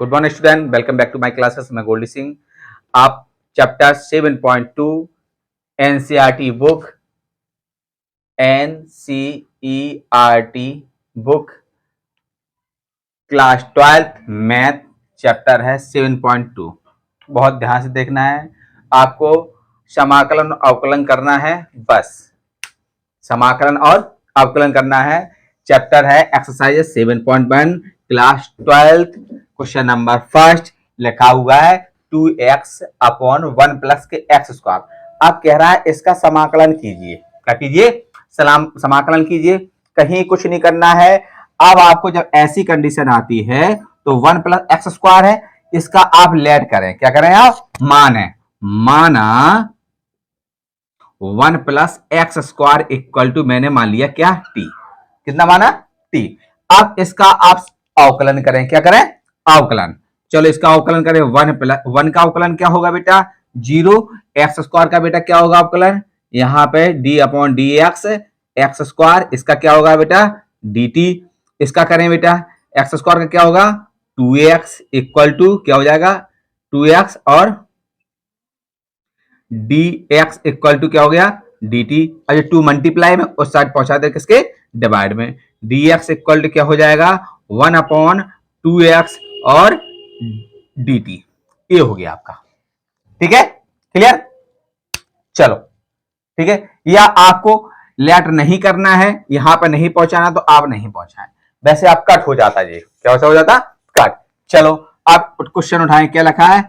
Good morning student, welcome back to my classes. मैं गोल्डी सिंह। आप chapter 7.2 NCERT book NCERT book class 12th math chapter है 7.2। बहुत ध्यान से देखना है आपको। समाकलन अवकलन करना है, बस समाकलन और अवकलन करना है। चैप्टर है exercise 7.1 class 12th। Question number first लिखा हुआ है 2x अपॉन 1 प्लस के एक्स स्क्वायर। अब कह रहा है इसका समाकलन कीजिए। क्या कीजिए? समाकलन कीजिए। कहीं कुछ नहीं करना है। अब आपको जब ऐसी कंडीशन आती है तो 1 प्लस एक्स स्क्वायर है, इसका आप लेट करें। क्या करें आप? मान है, माना 1 plus x square equal to मैंने मान लिया क्या? टी। कितना माना? टी। अब इसका आप अवकलन करें। क्या करें? अवकलन। चलो इसका अवकलन करें। 1 का अवकलन क्या होगा बेटा? 0। एक्स स्क्वायर का बेटा क्या होगा अवकलन? यहां पे D upon D x square. इसका क्या होगा बेटा? D T. इसका करें बेटा, एक्स स्क्वायर का क्या होगा? 2x इक्वल टू क्या हो जाएगा? 2x और dx इक्वल टू क्या हो गया? dt। अच्छा 2 मल्टीप्लाई में उस साइड पहुंचा दे किसके? डिवाइड में। dx इक्वल टू क्या हो जाएगा? 1 अपॉन 2x और dt। ये हो गया आपका। ठीक है, क्लियर? चलो ठीक है। या आपको लेट नहीं करना है, यहां पर नहीं पहुंचाना तो आप नहीं पहुंचाएं। वैसे आप कट हो जाता जी। क्या हो जाता? कट। चलो आप क्वेश्चन उठाएं। क्या लिखा है?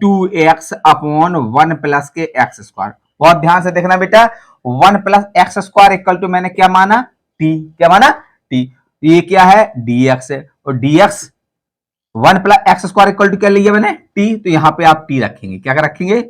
2x अपॉन 1 प्लस के एक्स स्क्वायर। बहुत ध्यान से देखना बेटा। 1 plus x square equal to मैंने क्या माना? टी। क्या माना? टी। ये क्या है? dx है। और dx 1 plus x square equal to क्या लिया मैंने? टी। तो यहां पे आप टी रखेंगे। क्या रखेंगे?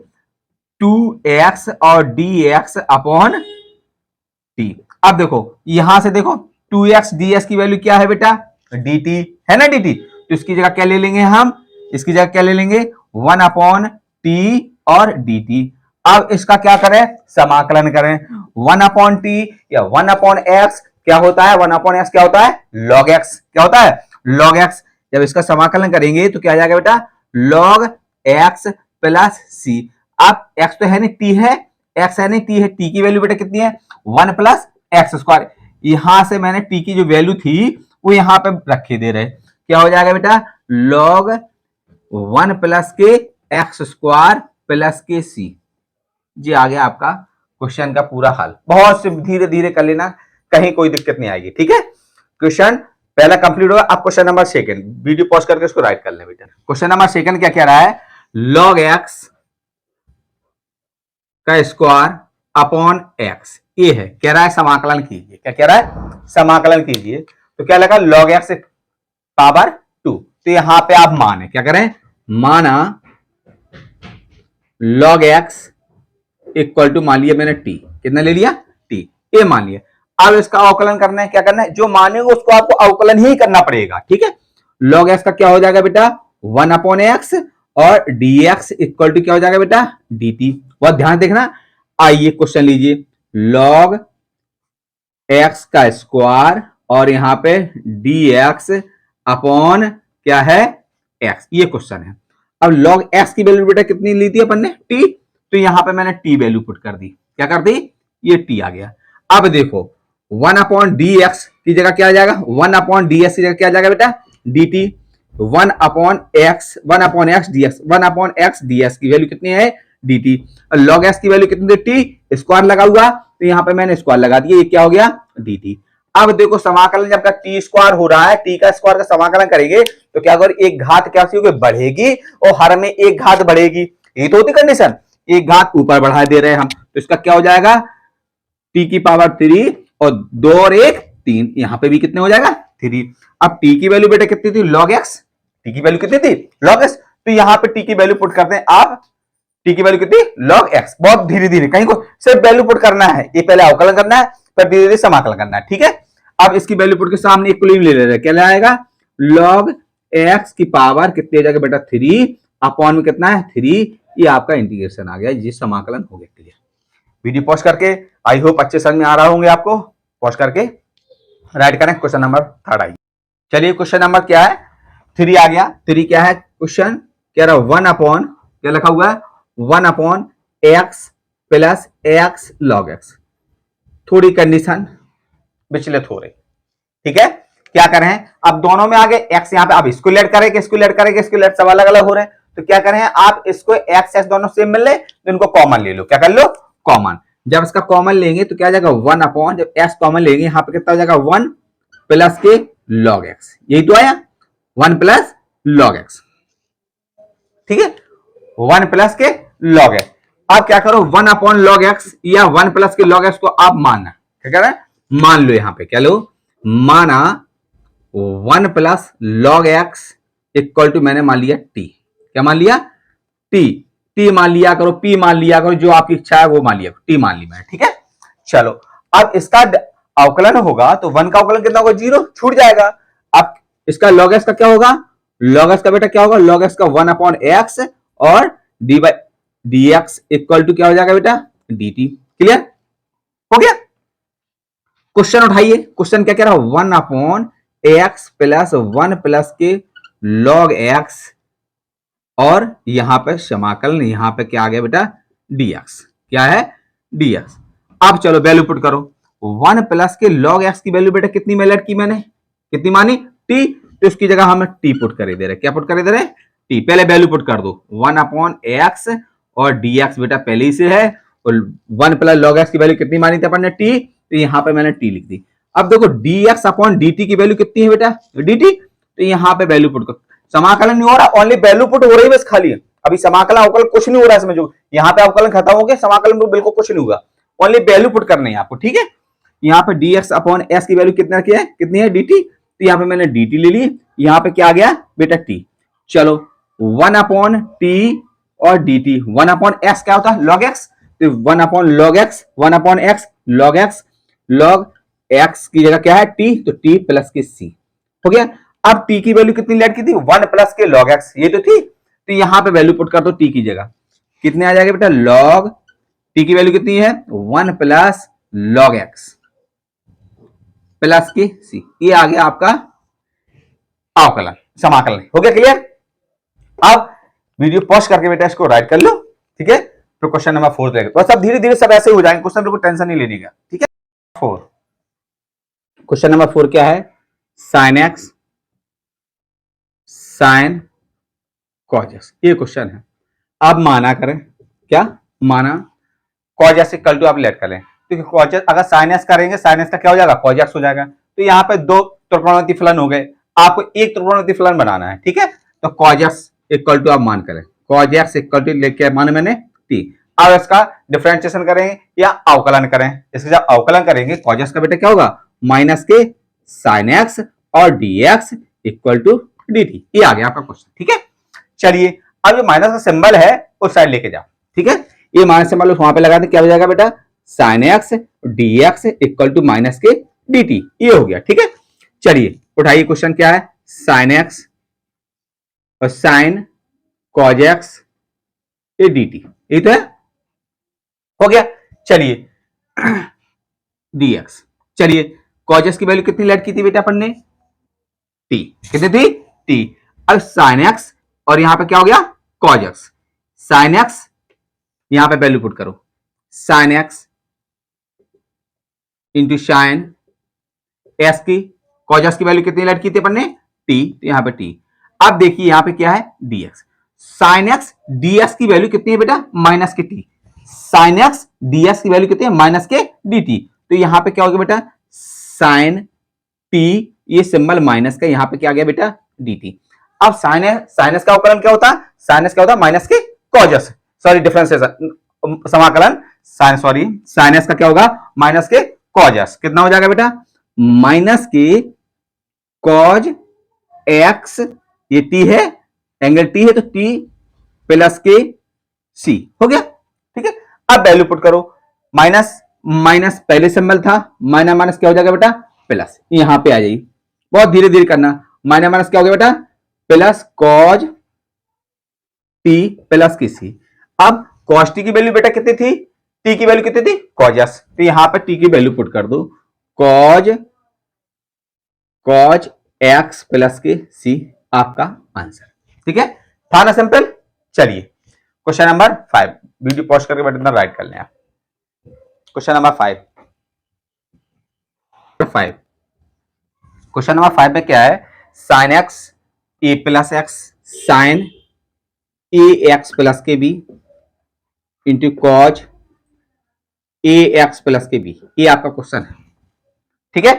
2x और dx अपॉन टी। अब देखो यहां से देखो 2x ds की वैल्यू क्या है बेटा? dt है ना, dt। तो इसकी जगह क्या ले लेंगे हम? इसकी जगह क्या ले लेंगे? 1 अपॉन टी और dt। अब इसका क्या करें? समाकलन करें। 1 अपॉन टी या 1 अपॉन एक्स क्या होता है? 1 अपॉन एक्स क्या होता है? Log x. क्या होता है? Log x. जब इसका समाकलन करेंगे तो क्या आ जाएगा बेटा? लॉग एक्स प्लस सी। अब एक्स तो है नहीं, टी है। एक्स है नहीं, टी है। टी की वैल्यू बेटा कितनी है? 1 प्लस एक्स स्क्वायर। यहां से मैंने टी की जो वैल्यू थी वो यहां पे रखे दे रहे। क्या हो जाएगा बेटा? लॉग 1 प्लस के एक्स स्क्वायर प्लस के सी। जी आ गया आपका क्वेश्चन का पूरा हल। बहुत से धीरे धीरे कर लेना, कहीं कोई दिक्कत नहीं आएगी। ठीक है, क्वेश्चन पहला कंप्लीट होगा। अब question number second video pause करके इसको राइट कर ले बेटा। क्वेश्चन नंबर सेकंड क्या कह रहा है? लॉग एक्स का स्क्वायर अपॉन एक्स। ये है, कह रहा है समाकलन कीजिए। क्या कह रहा है? समाकलन कीजिए। तो क्या लगा? Log x power 2। तो यहां पे आप माने, क्या करें? माना लॉग एक्स इक्वल टू मान लिया मैंने टी। कितना ले लिया? टी। ये मान लिया। अब इसका अवकलन करना है। क्या करना है? जो मानेगा उसको आपको अवकलन ही करना पड़ेगा। ठीक है, लॉग एक्स का क्या हो जाएगा बेटा? 1 अपॉन एक्स और dx इक्वल टू क्या हो जाएगा बेटा? dt। बहुत ध्यान देखना। आइए क्वेश्चन लीजिए। लॉग एक्स का स्क्वायर और यहां पे dx अपॉन क्या है? x। ये क्वेश्चन है। अब लॉग एक्स की वैल्यू बेटा कितनी ली थी अपन ने? टी। तो यहां पे मैंने टी वैल्यू पुट कर दी। क्या कर दी? ये टी आ गया। अब देखो 1 अपॉन डी एक्स की जगह क्या आ जाएगा? 1 अपॉन डी एक्स की जगह क्या आ जाएगा बेटा? D T. 1 upon x, 1 upon x D x, 1 upon x D x की वैल्यू कितनी है? D T. लॉग एक्स की वैल्यू कितनी थी? टी। स्क्वायर लगा हुआ तो यहां पे मैंने स्क्वायर लगा दिया। ये क्या हो गया? D T. अब देखो समाकलन जब का टी स्क्वायर हो रहा है, टी का स्क्वायर का समाकलन करेंगे तो क्या होगा? एक घात क्या होगी? बढ़ेगी और हर में एक घात बढ़ेगी। ये तो होती कंडीशन। एक घात ऊपर बढ़ा दे रहे हैं हम, तो इसका क्या हो जाएगा? टी की पावर 3 और 2 और 1 3। यहां पे भी कितने हो जाएगा? 3। अब टी की वैल्यू बेटा कितनी थी? Log x. टी की वैल्यू कितनी थी? Log x. तो यहां पे टी की वैल्यू पुट करते हैं आप। टी की वैल्यू कितनी? Log x. बहुत धीरे धीरे, कहीं को सिर्फ वैल्यू पुट करना है। ये पहले अवकलन करना है, फिर धीरे धीरे समाकलन करना है। ठीक है, अब इसकी वैल्यू पुट के सामने इक्वलिब्रियम ले ले रहे हैं। क्या आएगा? लॉग एक्स की पावर कितनी हो जाएगा बेटा? 3 अपॉन में कितना है? 3। ये आपका इंटीग्रेशन आ गया, ये समाकलन हो गया। क्लियर? वीडियो पॉज करके आई होप अच्छे समझ में आ रहा होंगे आपको। पॉज करके राइट करें। क्वेश्चन नंबर थर्ड आइए। चलिए क्वेश्चन नंबर क्या है? 3 आ गया। 3 क्या है क्वेश्चन कह रहा 1 अपॉन क्या लिखा हुआ है 1 upon x plus x log x. थोड़ी कंडीशन विचलित हो रही, ठीक है। क्या करें अब दोनों में आगे एक्स यहाँ पे अब इसको लेट करेंगे इसको लेट करेंगे इसको लेट सब अलग अलग हो रहे हैं तो क्या करें आप इसको एक्स एक्स दोनों सेम मिल रहे तो इनको कॉमन ले लो। क्या कर लो कॉमन। जब इसका कॉमन लेंगे तो क्या आ जाएगा 1 अपॉन जब एक्स कॉमन लेंगे यहाँ पे कितना हो जाएगा 1 प्लस के लॉग एक्स। यही तो आया 1 प्लस लॉग एक्स, ठीक है 1 प्लस के लॉग एक्स। आप क्या करो 1 अपॉन लॉग एक्स या 1 प्लस के लॉग एक्स को आप मानना क्या कह रहे हैं मान लो। यहां पे क्या लो माना 1 plus log x equal to मैंने मान लिया टी। क्या मान लिया टी। टी मान लिया करो पी मान लिया करो जो आपकी इच्छा है वो मान लिया टी मान ली मैंने, ठीक है। चलो अब इसका अवकलन होगा तो 1 का अवकलन कितना होगा 0 छूट जाएगा। अब इसका लॉग एक्स का क्या होगा लॉग एक्स का बेटा क्या होगा लॉग एक्स का 1 अपॉन एक्स और d by d x equal to क्या हो जाएगा बेटा डी टी। क्लियर हो गया। क्वेश्चन उठाइए। क्वेश्चन क्या कह रहा है 1 अपॉन एक्स प्लस 1 प्लस के लॉग एक्स और यहां पे समाकलन यहां पे क्या आ गया बेटा dx। क्या है dx। अब चलो वैल्यू पुट करो 1 प्लस के लॉग एक्स की वैल्यू बेटा कितनी मेलट की मैंने कितनी मानी t तो इसकी जगह हम t पुट कर दे रहे क्या पुट कर दे रहे t। पहले वैल्यू पुट कर दो 1 अपॉन एक्स और dx बेटा पहले ही से है और 1 प्लस लॉग एक्स की वैल्यू कितनी मानी थी अपन ने t तो यहां पे मैंने t लिख दी। अब देखो dx अपॉन dt की वैल्यू कितनी है बेटा dt तो यहां पे वैल्यू पुट करो। समाकलन नहीं हो रहा ओनली वैल्यू पुट हो रही है बस खाली। अभी समाकलन अवकलन कुछ नहीं हो रहा है इसमें जो यहाँ पे अवकलन खत्म हो गया समाकलन में बिल्कुल कुछ नहीं होगा ओनली वैल्यू पुट करनी है आपको, ठीक है। यहाँ पे dx अपॉन s की वैल्यू कितना की है कितनी है dt तो यहाँ पे मैंने dt ले ली। यहाँ पे क्या आ गया बेटा t। चलो 1 अपॉन t और dt 1 अपॉन s क्या होता है log x तो 1 upon log x 1 upon x log x log x की जगह क्या है t तो t प्लस के c हो गया। अब t की वैल्यू कितनी लेट की थी 1 प्लस के log x ये तो थी तो यहां पे वैल्यू पुट कर दो t की जगह कितने आ जाएगा बेटा log t की वैल्यू कितनी है 1 प्लस log x प्लस के c। ये आ गया आपका अवकलन समाकलन हो गया क्लियर। अब वीडियो पॉज करके बेटा इसको राइट कर लो, ठीक है। तो क्वेश्चन नंबर 4 देखें तो सब धीरे धीरे सब ऐसे हो जाएंगे क्वेश्चन को टेंशन नहीं लेने का, ठीक है। 4 क्वेश्चन नंबर 4 क्या है sin x sin cos x ये क्वेश्चन है। अब माना करें क्या माना cos x इक्वल टू आप लेट कर लें क्योंकि cos x अगर sin x करेंगे sin x का क्या हो जाएगा cos x हो जाएगा तो यहाँ पे 2 त्रिकोणमितीय फलन हो गए आपको एक त्रिकोणमितीय फलन बनाना है, ठीक है। तो cos x इक्वल टू आप मान करें cos x इक्वल टू लेके माने मैंने t। अब इसका डिफरेंशिएशन करें या अवकलन करें इसके जब अवकलन करेंगे cos x का बेटा क्या होगा माइनस के sin x और dx इक्वल टू dt। ये आ गया आपका क्वेश्चन, ठीक है। चलिए अब ये माइनस का सिंबल है उस साइड लेके जाओ, ठीक है। ये माइनस सिंबल वहां पे लगा दे क्या हो जाएगा बेटा sin x dx equal to minus के dt ये हो गया, ठीक है। चलिए उठाइए क्वेश्चन क्या है sin x और sin cos x ये dt ये तो है हो गया। चलिए dx चलिए cos x की वैल्यू कितनी लेट की थी बेटा अपन ने t कितनी थी t। अब sin x और यहां पे क्या हो गया cos x sin x यहां पे वैल्यू पुट करो sin x into sin s की cos x की वैल्यू कितनी लेट की थी अपन ने t तो यहां पे t। अब देखिए यहां पे क्या है dx sin x ds की वैल्यू कितनी है बेटा माइनस के t sin x ds की वैल्यू कितनी है माइनस के dt तो यहां पे क्या हो गया बेटा sin t ये सिंबल माइनस का यहां पे क्या आ गया बेटा dt। अब साइनस का अवकलन क्या होता है साइनस क्या होता है माइनस के कॉजस सॉरी डिफरेंशिएशन समाकलन साइनस का क्या होगा माइनस के कॉजस कितना हो जाएगा बेटा माइनस के कॉज एक्स ये टी है एंगल टी है तो टी प्लस के सी हो गया, ठीक है। अब वैल्यू पुट करो माइनस माइनस पहले सिंबल था माइनस माइनस क्या हो जाएगा बेटा प्लस यहां पे आ जाइए बहुत धीरे धीरे करना माइनस माइनस क्या हो गया बेटा प्लस कॉज टी प्लस की सी। अब कॉज टी की वैल्यू बेटा कितनी थी टी की वैल्यू कितनी थी कॉजस तो यहां पर टी की वैल्यू पुट कर दो कॉज कॉज एक्स प्लस के सी आपका आंसर। ठीक है, था ना सिंपल। चलिए क्वेश्चन नंबर 5, वीडियो पॉज करके बटन पर राइट कर लें आप। क्वेश्चन नंबर 5, क्वेश्चन नंबर 5 में क्या है, साइन एक्स ए प्लस एक्स साइन ए एक्स प्लस के B into cos A x plus के बी, ये आपका क्वेश्चन है। ठीक है,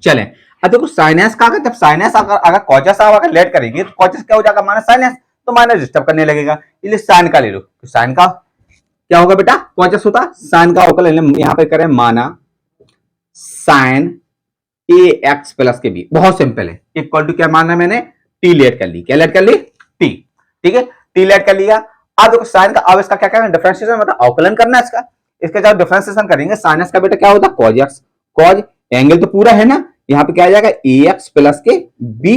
चलें। अब देखो साइनस का जब साइनस अगर कॉजस आप अगर लेट करेंगे तो कॉजस क्या हो जाएगा, माइनस साइनस, तो माइनस डिस्टर्ब करने लगेगा, इसलिए साइन का ले लो। तो साइन का क्या होगा बेटा, कॉजस होता, साइन का होकर यहां पे करें माना साइन ए एक्स प्लस के बी, बहुत सिंपल है। इक्वल टू क्या माना मैंने, टी लेट कर ली, क्या लेट कर ली, टी। ठीक है, टी लेट कर लिया। अब देखो साइन का, अब इसका क्या करना, डिफरेंशिएशन मतलब अवकलन करना है इसका। इसका जब डिफरेंशिएशन करेंगे साइनस का बेटा क्या होता, कॉज एक्स, कॉज एंगल तो पूरा है ना, यहाँ पे क्या आ जाएगा ए एक्स प्लस के बी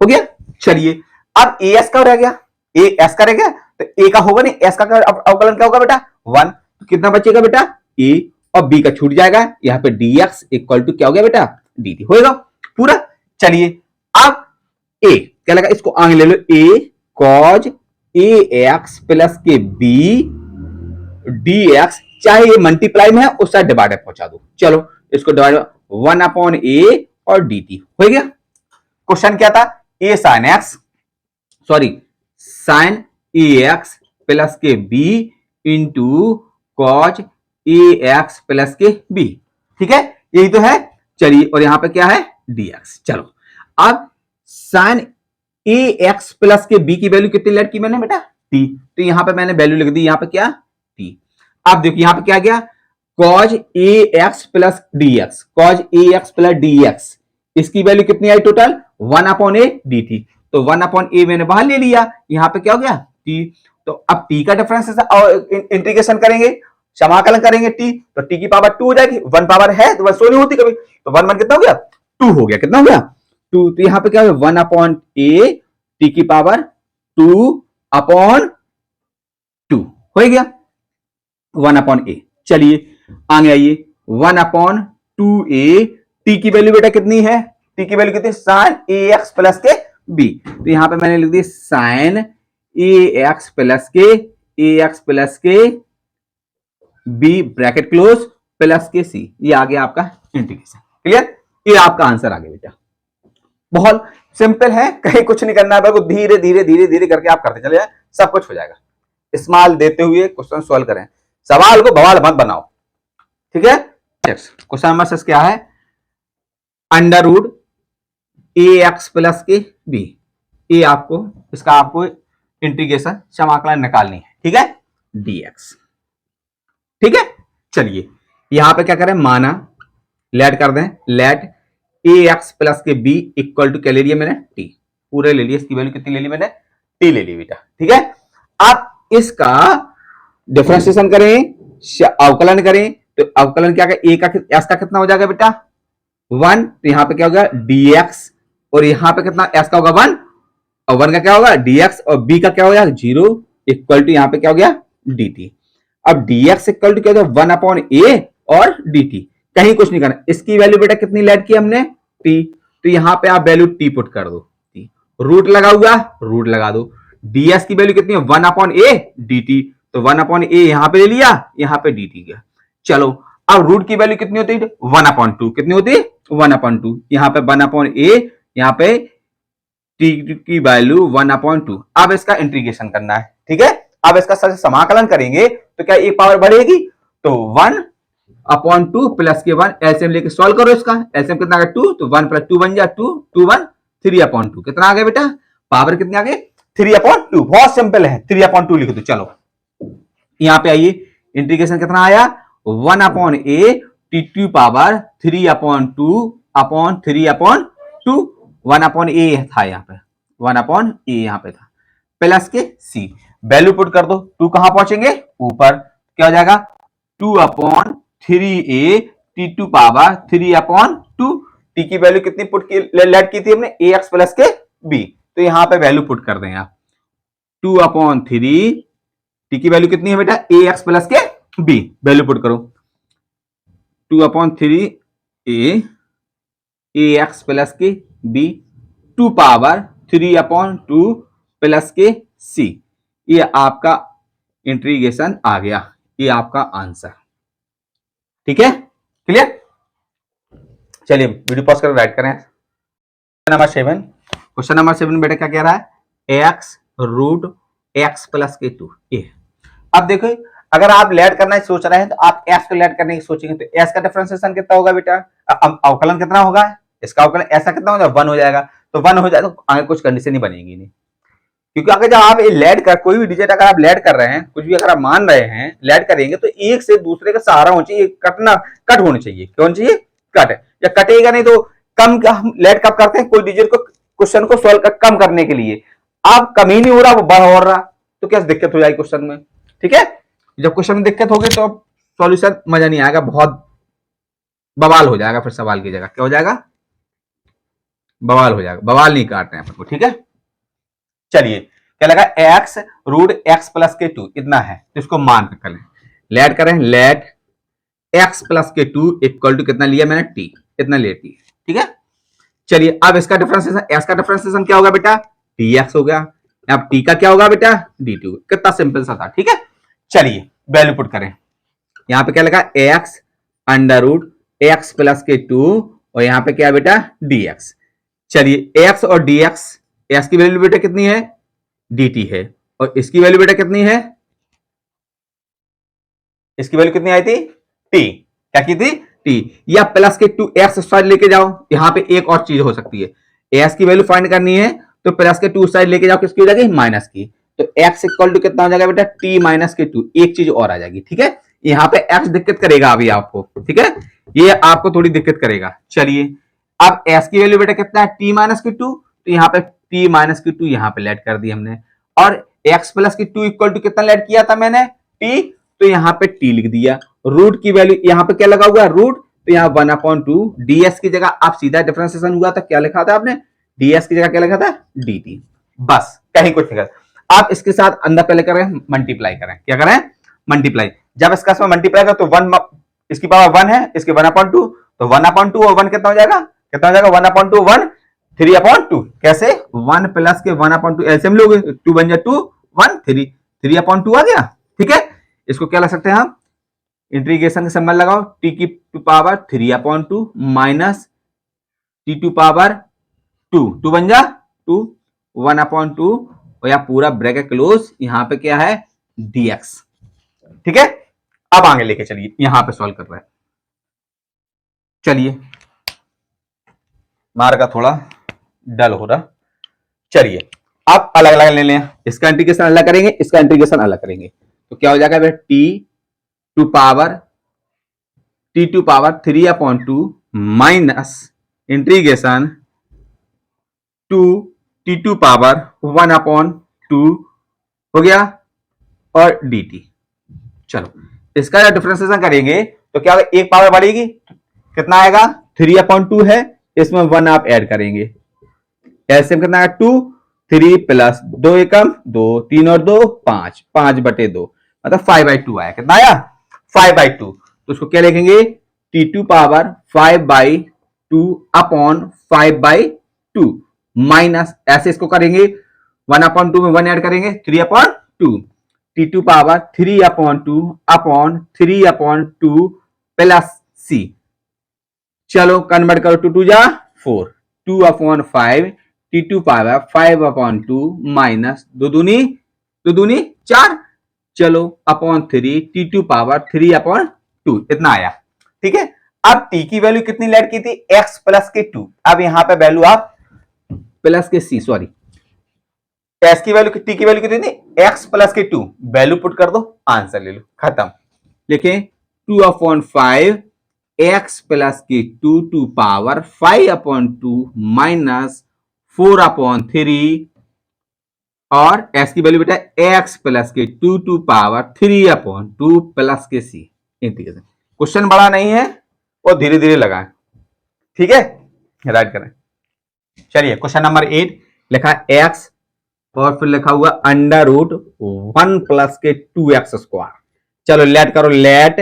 हो गया। चलिए अब ए एस का रह गया, ए एस का रह गया, तो ए का होगा नहीं, एस का अवकलन क्या होगा बेटा 1, तो कितना बचेगा बेटा, ए और बी का छूट जाएगा, यहाँ पे डी एक्स इक्वल टू क्या हो गया बेटा, डी टी होगा पूरा। चलिए अब ए क्या लगा, इसको आगे ले लो, ए कॉज ए एक्स प्लस के बी डी एक्स, चाहे ये मल्टीप्लाई में है उस साइड डिवाइड पहुंचा दो। चलो इसको डिवाइड 1 अपॉन ए और डी टी हो गया। क्वेश्चन क्या था, ए साइन एक्स, सॉरी साइन ए एक्स प्लस के B into cos A x plus के बी। ठीक है, यही तो है। चलिए और यहां पे क्या है, डी एक्स। चलो अब साइन ए एक्स प्लस के बी की वैल्यू कितनी लेट की मैंने बेटा, टी, तो यहां पे मैंने वैल्यू लिख दी, यहां पे क्या टी। अब देखिए यहां पे क्या गया, cos A x plus D X, cos A x plus D X, इसकी वैल्यू कितनी आई total 1 upon A D T, तो 1 अपॉन ए मैंने बाहर ले लिया, यहां पे क्या हो गया टी। तो अब टी का डिफरेंस इंटीग्रेशन करेंगे, समाकलन करेंगे टी, तो टी की पावर 2 हो जाएगी, 1 पावर है तो 1 सो नहीं होती कभी, तो 1 1 कितना हो गया 2 हो गया, कितना हो गया 2, तो यहां पे क्या हो गया 1 अपॉन ए टी की पावर 2 अपॉन 2 हो गया 1 अपॉन ए। चलिए आगे आइए, 1 अपॉन 2a, टी की वैल्यू बेटा कितनी है, टी की वैल्यू कितनी, साइन ए एक्स प्लस के बी, तो यहां पे मैंने लिख the sign A x plus के बी ब्रैकेट क्लोज प्लस के सी, ये आ गया आपका इंटीग्रेशन। क्लियर, ये आपका आंसर आ गया बेटा, बहुत सिंपल है, कहीं कुछ नहीं करना है, धीरे धीरे धीरे धीरे करके आप करते चले जाए, सब कुछ हो जाएगा। स्माइल देते हुए क्वेश्चन सॉल्व करें, सवाल को बवाल मत बनाओ। ठीक है, क्वेश्चन नंबर 6 क्या है, अंडर रूट ए एक्स प्लस के बी, ये आपको इसका आपको इंटीग्रेशन समाकलन निकालनी है। ठीक है, डीएक्स। ठीक है, चलिए यहां पे क्या करें, माना लेट कर दें, लेट ए एक्स प्लस के बी इक्वल टू क्या ले लिया मैंने, टी, पूरे ले लिया, इसकी वैल्यू कितनी ले ली मैंने, टी ले ली बेटा। ठीक है, आप इसका डिफरेंशिएशन करें, अवकलन करें, तो अवकलन क्या ए का एस का कितना हो जाएगा बेटा 1, तो यहां पे क्या होगा डीएक्स, और यहां पे कितना एस का होगा 1, और 1 का क्या होगा डीएक्स, और बी का क्या हो जाएगा 0 इक्वल टू यहां पे क्या हो गया dt। अब dx इक्वल टू क्या होगा 1 अपॉन ए और dt, कहीं कुछ नहीं करना, इसकी वैल्यू बेटा कितनी लेट की हमने t, तो यहां पे आप वैल्यू t पुट कर दो, रूट लगा हुआ रूट लगा दो, ds की वैल्यू कितनी है 1 अपॉन ए dt, तो 1 अपॉन ए यहां पे ले लिया, यहां पे dt गया। चलो अब रूट की वैल्यू कितनी होती है 1 अपॉन 2, कितनी होती है 1 अपॉन 2, यहां पे 1 अपॉन ए, यहां पे t की वैल्यू 1 अपॉन 2। अब इसका इंटीग्रेशन करना है। ठीक है, अब इसका समाकलन करेंगे तो क्या एक पावर बढ़ेगी, तो 1 अपॉन 2 प्लस के 1, एलसीएम लेके सॉल्व करो, इसका एलसीएम कितना आ गया 2, तो 1 प्लस 2 बन जाए 2, 2 1 3 अपॉन 2, कितना आ गया बेटा पावर कितनी आ गई 3 अपॉन 2, बहुत सिंपल है, 3 अपॉन 2 लिख दो। चलो यहां पे आइए, इंटीग्रेशन कितना आया 1 upon A T to power 3 upon 2 upon 3 upon 2, 1 upon A था यहाँ पे, 1 अपॉन ए यहाँ पे था, प्लस के सी, वैल्यू पुट कर दो, 2 कहां पहुंचेंगे ऊपर, क्या हो जाएगा 2 upon 3a t to power 3 upon 2, t की वैल्यू कितनी पुट की लेट की थी हमने ए एक्स प्लस के बी, तो यहां पे वैल्यू पुट कर दें आप 2 अपॉन 3, टी की वैल्यू कितनी है बेटा ए एक्स प्लस के बी, वैल्यू पुट करो 2 अपॉन 3 ए एक्स प्लस के बी टू पावर 3/2 प्लस के सी। ये आपका इंटीग्रेशन आ गया, ये आपका आंसर। ठीक है, क्लियर। चलिए वीडियो पॉज कर राइट करें। क्वेश्चन नंबर 7 बेटा क्या कह रहा है, एक्स रूट एक्स प्लस के 2। ये अब देखो, अगर आप लेट करना सोच रहे हैं तो आप एस को लेट करने की सोचेंगे तो एस का डिफरेंशिएशन कितना होगा बेटा, अवकलन कितना होगा, इसका अवकलन ऐसा कितना होगा, 1 हो जाएगा। तो 1 हो जाए तो आगे कुछ कंडीशन ही बनेगी नहीं, क्योंकि अगर जब आप लेट कर कोई भी डिजिट अगर आप लेट कर रहे हैं, कुछ भी अगर आप मान रहे हैं लेट करेंगे तो एक से दूसरे का सहारा होना चाहिए, कट होना चाहिए, कौन चाहिए, कट। या कटेगा नहीं तो कम हम लेट कब करते हैं, कोई डिजिट को क्वेश्चन को सॉल्व कम करने के लिए। अब कम ही नहीं हो रहा, वो बढ़ हो रहा, तो क्या दिक्कत हो जाएगी क्वेश्चन में। ठीक है, जब क्वेश्चन में दिक्कत होगी तो सॉल्यूशन मजा नहीं आएगा, बहुत बवाल हो जाएगा, फिर सवाल की जगह क्या हो जाएगा, बवाल हो जाएगा, बवाल नहीं काटते हैं अपन को। ठीक है, चलिए क्या लगा, एक्स रूट एक्स प्लस के 2 इतना है, तो इसको मान कर लें, लेट करें, लेट एक्स प्लस के 2 इक्वल टू कितना लिया मैंने, टी, इतना लिया टी। ठीक है, चलिए अब इसका डिफरेंशिएशन, एस का डिफरेंशिएशन क्या होगा बेटा, टी एक्स हो गया। अब टी का क्या होगा बेटा, डी टू। कितना सिंपल सा था। ठीक है, चलिए वैल्यू पुट करें, यहां पे क्या लगा, x under root x plus के 2 और यहां पे क्या बेटा, डी एक्स। चलिए एक्स और डी एक्स, एक्स की वैल्यू बेटा कितनी है, डी टी है, और इसकी वैल्यू बेटा कितनी है, इसकी वैल्यू कितनी आई थी, टी। क्या की थी, टी। या प्लस के 2 एक्स साइड लेके जाओ, यहां पे एक और चीज हो सकती है, एक्स की वैल्यू फाइंड करनी है तो प्लस के 2 साइड लेके जाओ, किसकी हो जाएगी, माइनस की। तो x इक्वल टू कितना हो जाएगा बेटा, t माइनस के 2। एक चीज और आ जाएगी। ठीक है, यहाँ पे x दिक्कत करेगा अभी आपको। ठीक है, ये आपको थोड़ी दिक्कत करेगा। चलिए अब s की वैल्यू बेटा कितना है, t माइनस के 2, तो यहाँ पे t माइनस के 2 यहाँ पे लेट कर दी हमने, और x प्लस के 2 इक्वल टू कितना लेट किया था मैंने, t, तो यहाँ पे t लिख दिया। रूट की वैल्यू यहाँ पे क्या लगा हुआ है, रूट, तो यहाँ 1/2 ds की जगह आप सीधा डिफरेंशिएशन हुआ था, क्या लिखा था आपने, ds की जगह क्या लिखा था, dt। बस कहीं कुछ नहीं कर। आप इसके साथ अंदर पहले करें, मल्टीप्लाई करें, क्या करें, मल्टीप्लाई। जब इसका इसमें मल्टीप्लाई करें तो 1, इसकी पावर 1 है, इसके 1/2, तो 1/2 और 1 कितना हो जाएगा, कितना हो जाएगा, 1/2 1 3/2। कैसे, 1 प्लस के 1/2 एलसीएम लोगे, 2 बन जाए 2 1 3 3/2 आ गया। ठीक है, इसको क्या लग सकते हैं हम, इंटीग्रेशन के सिंबल लगाओ, t की power 3/2 minus t to power 2 बन जा 2 1/2, और या पूरा ब्रैकेट क्लोज, यहां पे क्या है, dx। ठीक है, अब आगे लेके चलिए, यहां पे सॉल्व कर रहा है। चलिए मार का थोड़ा डल हो रहा, चलिए आप अलग अलग ले लें, इसका इंटीग्रेशन अलग करेंगे, इसका इंटीग्रेशन अलग करेंगे, तो क्या हो जाएगा, t टू पावर 3/2 माइनस इंटीग्रेशन 2 t टू पावर 1/2 हो गया, और dt। चलो इसका जब डिफरेंशिएशन करेंगे तो क्या होगा, एक पावर बढ़ेगी, कितना आएगा, 3/2 है, इसमें 1 आप ऐड करेंगे, एलसीएम कितना आएगा, 2 3 प्लस 2 एकम 2 3 और 2 5 5/2, मतलब 5/2 आया। कितना आया, 5/2। तो उसको क्या लिखेंगे, t to power 5/2 upon 5/2 minus, ऐसे इसको करेंगे 1/2 में 1 ऐड करेंगे, 3/2, t to power 3/2 upon 3/2 plus c। चलो कन्वर्ट करो, 2 2 जा 4, 2/5 t टू पावर 5/2 माइनस 2 दूनी 4, चलो अपॉन 3 t टू पावर 3/2, इतना आया। ठीक है, अब t की वैल्यू कितनी लेट की थी, x प्लस के 2। अब यहां पे वैल्यू आप प्लस के c, सॉरी, s की वैल्यू, t की वैल्यू कितनी थी, x प्लस के 2, वैल्यू पुट कर दो, आंसर ले लो, खत्म। लिखें 2/5 x प्लस के 2 टू पावर 5/2 माइनस 4/3, और s की वैल्यू बेटा x प्लस के 2 टू पावर 3/2 प्लस के c। इंटीग्रेशन क्वेश्चन बड़ा नहीं है और धीरे धीरे लगाएं। ठीक है, राइट करें। चलिए क्वेश्चन नंबर 8 लिखा x और फिर लिखा हुआ अंडर रूट 1 प्लस के 2x स्क्वायर। चलो लेट करो, लेट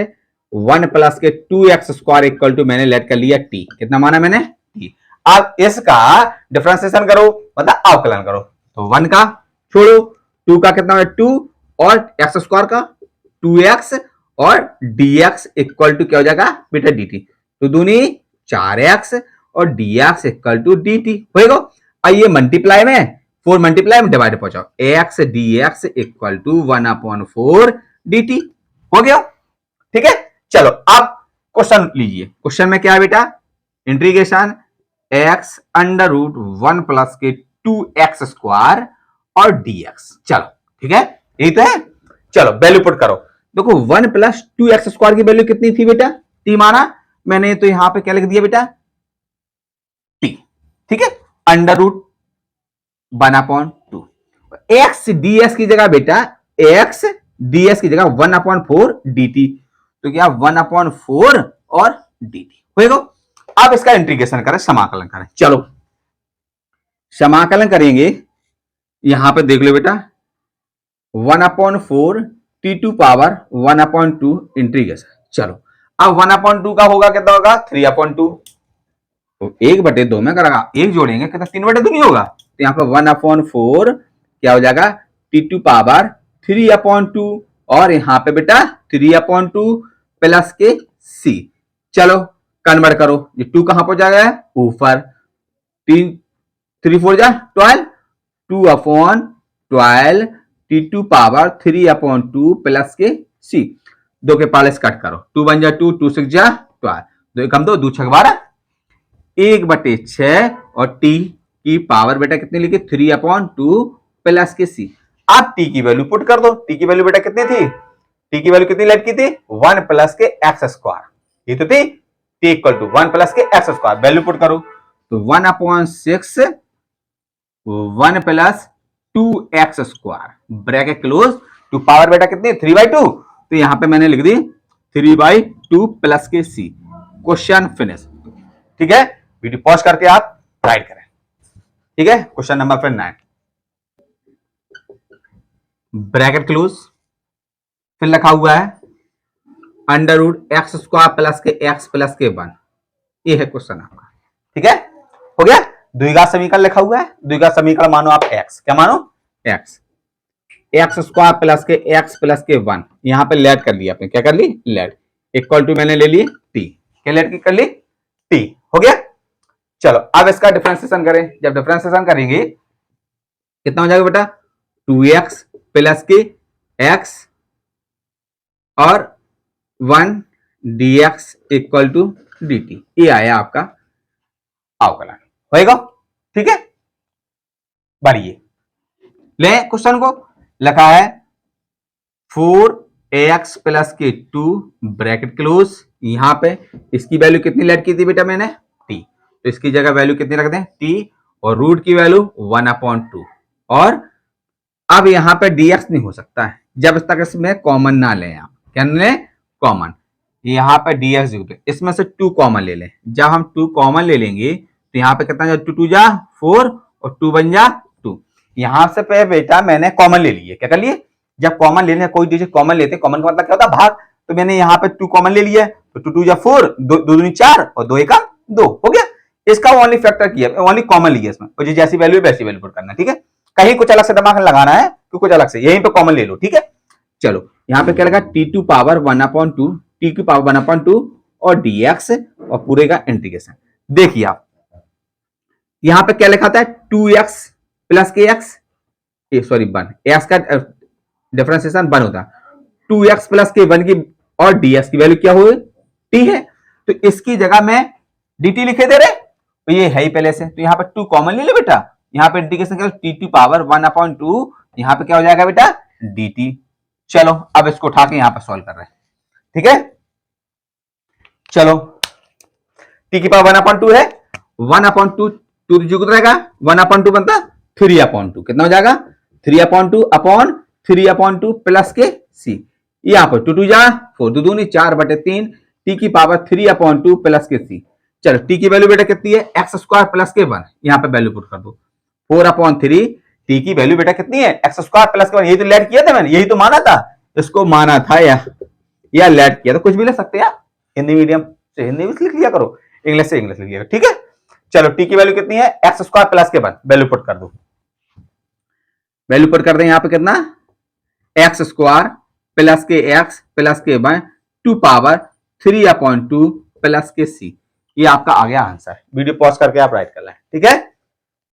1 प्लस के 2x स्क्वायर इक्वल टू, मैंने लेट कर लिया t, कितना माना मैंने, t। अब इसका डिफरेंशिएशन करो, मतलब अवकलन करो। तो 1 का छोड़ो, 2 का कितना है 2, और एक्स स्क्वायर का 2x, और dx इक्वल टू क्या हो जाएगा बेटा dt। तो दूनी 4x और dx इक्वल टू dt होएगा। अब ये मल्टीप्लाई में 4 मल्टीप्लाई में डिवाइड पहुंचाओ, ax dx equal to 1/4 dt हो गया। ठीक है, चलो अब क्वेश्चन लीजिए। क्वेश्चन में क्या है बेटा, integration x under root 1 plus के 2x स्क्वायर और dx। चलो ठीक है, यही तो है। चलो वैल्यू पुट करो। देखो 1 प्लस 2x स्क्वायर की वैल्यू कितनी थी बेटा, t माना मैंने, तो यहां पे क्या लिख दिया बेटा t। ठीक है, अंडर रूट 1/2। x ds की जगह बेटा, x ds की जगह 1/4 dt, तो क्या 1/4 और dt होएगा। अब इसका इंटीग्रेशन करें, समाकलन करें। चलो समाकलन करेंगे, यहां पे देख लो बेटा 1/4 t2 पावर 1/2 इंटीग्रेशन। चलो अब 1/2 का होगा कितना होगा 3/2, तो 1/2 में करेगा, एक जोड़ेंगे कितना 3/2 नहीं होगा, तो यहाँ पे 1/4 क्या हो जाएगा t2 पावर 3/2, और यहाँ पे बेटा 3/2 प्लस के c। चलो कन्वर्ट करो, ये 2 कहां पर जाएगा ऊपर, 3 4 जा 12, 2/12 t2 पावर 3/2 प्लस के c। 2 के पार्लेस कट करो, 2 1 जा 2, 2 6 जा 12, 2 1 2, 2 6 12, 1/6 और t की पावर बेटा कितनी लिखी 3/2 प्लस के c। अब t की वैल्यू पुट कर दो, t की वैल्यू बेटा कितनी थी, t की वैल्यू कितनी लेट की थी 1 प्लस के एक्स स्क्वायर, ये तो थी t इक्वल टू 1 प्लस के एक्स स्क्वायर। वैल्यू पुट करो, तो 1/6 1 plus 2x square bracket close, to power बेटा कितनी 3/2, तो यहां पे मैंने लिख दी 3/2 प्लस के c। Question finish. ठीक है, वीडियो पॉज करके आप राइट करें। ठीक है, क्वेश्चन नंबर फिर 9, ब्रैकेट क्लोज, फिर लिखा हुआ है under root x square plus के एक्स प्लस के 1। ये है क्वेश्चन आपका। ठीक है, हो गया। द्विघात समीकरण लिखा हुआ है, द्विघात समीकरण मानो आप x, क्या मानो x, एक्स स्क्वायर प्लस के 1, यहां पे लेट कर लिया आपने, क्या कर ली लेट, इक्वल टू मैंने ले ली t, क्या लेट की कर ली t, हो गया। चलो अब इसका डिफरेंशिएशन करें, जब डिफरेंशिएशन करेंगे कितना हो जाएगा बेटा 2x प्लस के x और 1 dx इक्वल टू dt, ये आया आपका अवकलन होएगा। ठीक है, बढ़िए ले क्वेश्चन को, लिखा है 4ax प्लस के 2 ब्रैकेट क्लोज, यहां पे इसकी वैल्यू कितनी लेट की थी बेटा मैंने t, तो इसकी जगह वैल्यू कितनी रख दें t, और रूट की वैल्यू 1/2, और अब यहां पे dx नहीं हो सकता है जब तक इसमें कॉमन ना लें आप, क्या लें कॉमन, यहां पे dx, इसमें से 2 कॉमन ले लें, जब हम 2 कॉमन ले लेंगे तो यहाँ पे कितना 2 2 जा 4 और 2 1 जा 2, यहां से पे बेटा मैंने कॉमन ले लिए, क्या कर लिए, जब कॉमन लेने कोई डिजिट कॉमन लेते, कॉमन का मतलब क्या होता है भाग, तो मैंने यहाँ पे 2 कॉमन ले लिया, तो 2 2 जा 4, 2 2 4 और 2 1 2, हो गया। इसका ओनली फैक्टर किया, ओनली कॉमन लिया इसमें, और जैसी वैल्यू वैसी वैल्यू पुट करना। ठीक है, कहीं कुछ अलग से दिमाग लगाना है तो कुछ अलग से, यहीं पे कॉमन ले लो। ठीक है, चलो यहाँ पे क्या लगा t2 पावर 1/2, t की पावर 1/2 और dx और पूरे का इंटीग्रेशन। देखिए आप यहां पे क्या लिखा था 2x प्लस के एक्स, सॉरी 1, एक्स का डिफरेंशिएशन 1 होता, 2x प्लस के 1 की और dx की वैल्यू क्या हो t है, तो इसकी जगह मैं dt लिखे दे रहे, तो ये है ही पहले से, तो यहाँ पे 2 कॉमन ले ले बेटा, यहाँ पे इंटीग्रेशन करो t2 पावर 1/2, यहाँ पे क्या हो जाएगा बेटा dt। चलो अब इसको उठा के यहाँ पे सॉल्व कर रहे हैं। ठीक है, चलो t की पावर 1/2 है, 1/2 2 जुगत रहेगा, 1/2 बनता 3/2, कितना हो जाएगा 3/2 अपॉन 3/2 प्लस के c, यहाँ पर 2 2 जा 4, 2 दूनी 4/3, t की पावर 3/2 प्लस के c। चलो t की वैल्यू बेटा कितनी है एक्स स्क्वायर प्लस के 1, यहाँ पे वैल्यू पुट कर दो 4/3, t की वैल्यू बेटा कितनी है एक्स स्क्वायर प्लस के 1, यही तो लेट किया था मैंने, यही तो माना था, इसको माना था या लेट किया, तो कुछ भी ले सकते हैं, हिंदी मीडियम से हिंदी में लिख लिया करो, इंग्लिश से इंग्लिश लिख लिया। ठीक है, चलो टी की वैल्यू कितनी है, एक्स स्क्वायर प्लस के 1, वैल्यू पुट कर दो, वैल्यू पुट कर दें यहां पे कितना, एक्स स्क्वायर प्लस के एक्स प्लस के 1 टू पावर 3/2 प्लस के सी। ये आपका आ गया आंसर। वीडियो पॉज करके आप राइट कर लें, ठीक है।